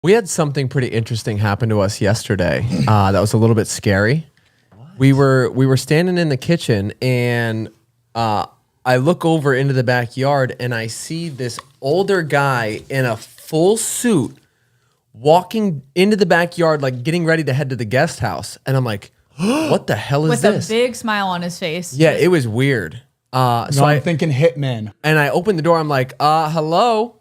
We had something pretty interesting happen to us yesterday. That was a little bit scary. What? We were standing in the kitchen, and I look over into the backyard, and I see this older guy in a full suit walking into the backyard, like getting ready to head to the guest house. And I'm like, what the hell is this? With a big smile on his face. Yeah, it was weird. So I'm thinking hitman. And I opened the door. I'm like, hello.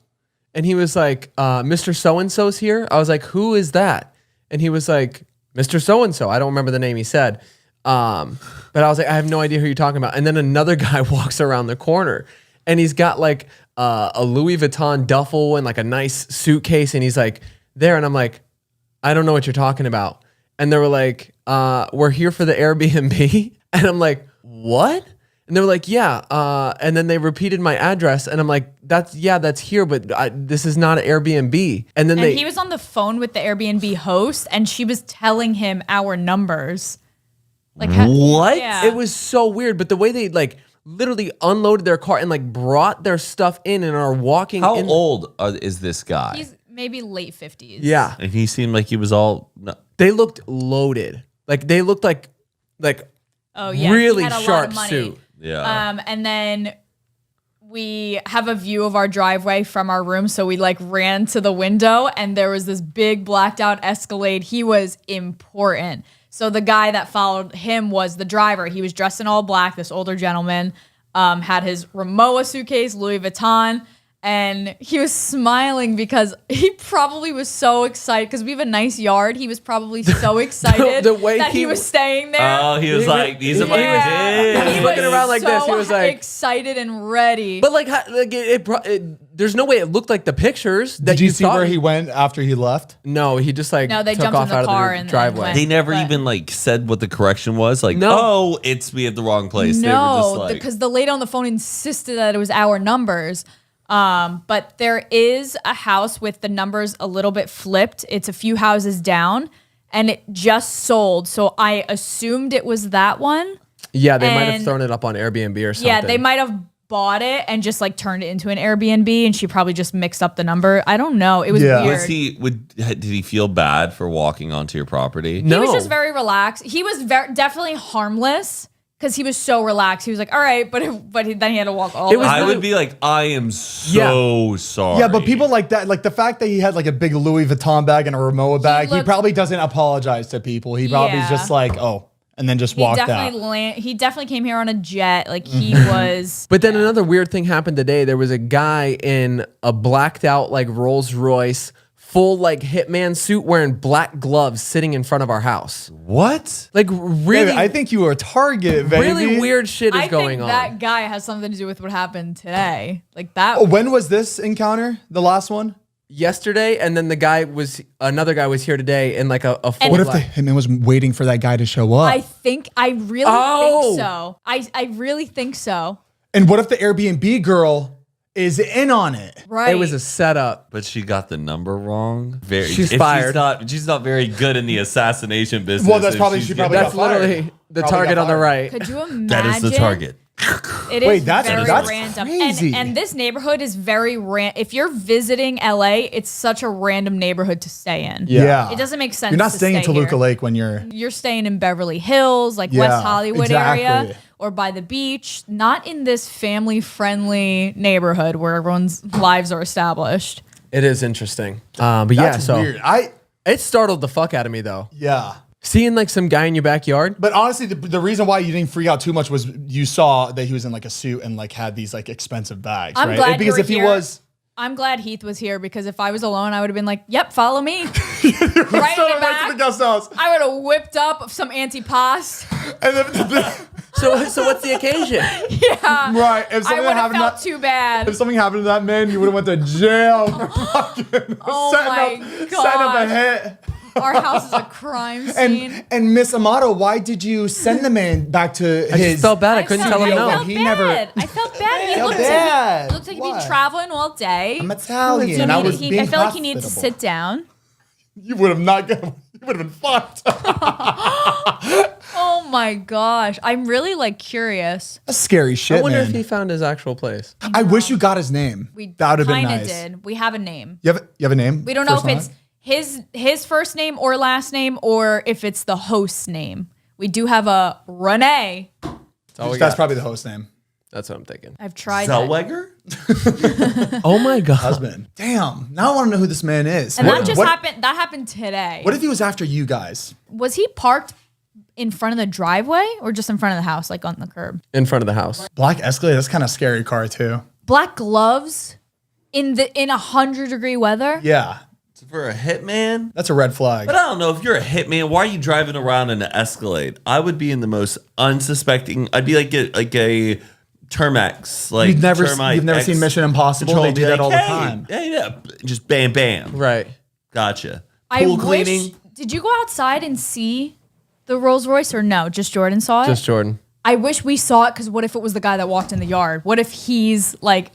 And he was like, Mr. So-and-so's here. I was like, who is that? And he was like, Mr. So-and-so. I don't remember the name he said. But I was like, I have no idea who you're talking about. And then another guy walks around the corner, and he's got like a Louis Vuitton duffel and like a nice suitcase. And he's like there. And I'm like, I don't know what you're talking about. And they were like, we're here for the Airbnb. And I'm like, what? And they were like, yeah. And then they repeated my address. And I'm like, that's here, but this is not an Airbnb. And then he was on the phone with the Airbnb host, and she was telling him our numbers. Like, what? Yeah. It was so weird. But the way they like literally unloaded their car and like brought their stuff in and are walking. How old is this guy? He's maybe late 50s. Yeah. And he seemed like he was all... They looked loaded. Like they looked like oh, yeah. really sharp suit. Yeah. And then we have a view of our driveway from our room. So we like ran to the window, and there was this big blacked out Escalade. He was important. So the guy that followed him was the driver. He was dressed in all black, this older gentleman, had his Rimowa suitcase, Louis Vuitton, and he was smiling because he probably was so excited because we have a nice yard. He was probably so excited the way that he was staying there. Oh, he was like, these are my kids. He was looking around like this. He was like excited and ready. But like there's no way it looked like the pictures that Did you see where he went after he left? No, he just like they took jumped off in the out car of the and driveway. They never even like said what the correction was. Like, no, we have the wrong place. No, they were just like, because the lady on the phone insisted that it was our numbers. But there is a house with the numbers a little bit flipped. It's a few houses down, and it just sold. So I assumed it was that one. Yeah, they might have thrown it up on Airbnb or something. Yeah, they might have bought it and just like turned it into an Airbnb, and she probably just mixed up the number. I don't know. It was weird. Did he feel bad for walking onto your property? No. He was just very relaxed. He was definitely harmless. Because he was so relaxed. He was like, all right, but then he had to walk all the way. I would be like, I am so sorry. Yeah, but people like that, like the fact that he had like a big Louis Vuitton bag and a Rimowa bag, he probably doesn't apologize to people. He probably just like, oh, and then just walked out. He definitely came here on a jet. Like he was. But then another weird thing happened today. There was a guy in a blacked out like Rolls Royce, full like hitman suit, wearing black gloves, sitting in front of our house. What? Like really? Baby, I think you were a target, baby. Really weird shit is going on. I think that guy has something to do with what happened today. Like that. Oh, when was this encounter? The last one? Yesterday, and then another guy was here today in like a full. What if the hitman was waiting for that guy to show up? I really think so. I really think so. And what if the Airbnb girl is in on it? Right. It was a setup. But she got the number wrong. She's fired. She's not very good in the assassination business. Well, that's probably That's literally the target on the right. Could you imagine? That is the target. It is that's very random. crazy. And this neighborhood is very random. If you're visiting LA, it's such a random neighborhood to stay in. Yeah. It doesn't make sense. You're not staying in Toluca here. Lake when you're staying in Beverly Hills, like West Hollywood area, or by the beach. Not in this family-friendly neighborhood where everyone's lives are established. It is interesting. But That's weird. It startled the fuck out of me though. Yeah. Seeing like some guy in your backyard. But honestly, the reason why you didn't freak out too much was you saw that he was in like a suit and like had these like expensive bags. I'm right? glad because if here. he was. I'm glad Heath was here because if I was alone, I would have been like, "Yep, follow me." Right in the back. To the guest house. I would have whipped up some antipasto. And then, So what's the occasion? Yeah. right. If I something would have happened felt too bad. If something happened to that man, you would have went to jail for fucking Oh setting up a hit. Our house is a crime scene. And Miss Amato, why did you send the man back to I his? just felt bad. I couldn't tell him no. I felt bad. He looked like he'd been traveling all day. I'm Italian. I feel like he needed to sit down. You would have not. You would have been fucked. Oh my gosh. I'm really like curious. That's scary shit, I wonder man. if he found his actual place. I wish you got his name. We that would have been kinda nice. did. We have a name. You have a name? We don't know if it's his first name or last name, or if it's the host's name. We do have a Renee. That's probably the host name. That's what I'm thinking. I've tried that. Zellweger? Oh my God. Husband. Damn. Now I want to know who this man is. And that just happened. That happened today. What if he was after you guys? Was he parked in front of the driveway or just in front of the house, like on the curb? In front of the house. Black Escalade. That's kind of scary car too. Black gloves in 100-degree weather. Yeah. For a hitman? That's a red flag. But I don't know. If you're a hitman, why are you driving around in an Escalade? I would be in the most unsuspecting. I'd be like a Termex. Like You've never Termite seen Mission Impossible? Control, They do be that like, all the hey, time. Yeah. Just bam, bam. Right. Gotcha. I Pool wish. cleaning. Did you go outside and see the Rolls Royce or no? Just Jordan saw it? Just Jordan. I wish we saw it because what if it was the guy that walked in the yard? What if he's like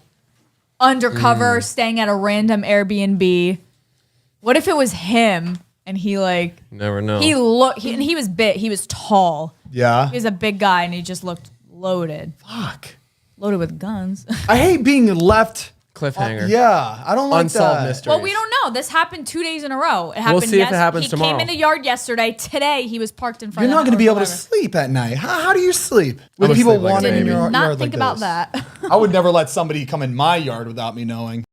undercover, staying at a random Airbnb? What if it was him and he like Never know. he was big, he was tall. Yeah. He was a big guy and he just looked loaded. Fuck. Loaded with guns. I hate being left. Cliffhanger. Yeah. I don't like Unsolved that. mysteries. Well, we don't know. This happened 2 days in a row. It happened. see if it happens he tomorrow. came in the yard yesterday. Today he was parked in front. You're of not the going to be able to whatever. sleep at night. How do you sleep? With gonna people sleep like a wandering in baby. your Not yard think like about this? that. I would never let somebody come in my yard without me knowing.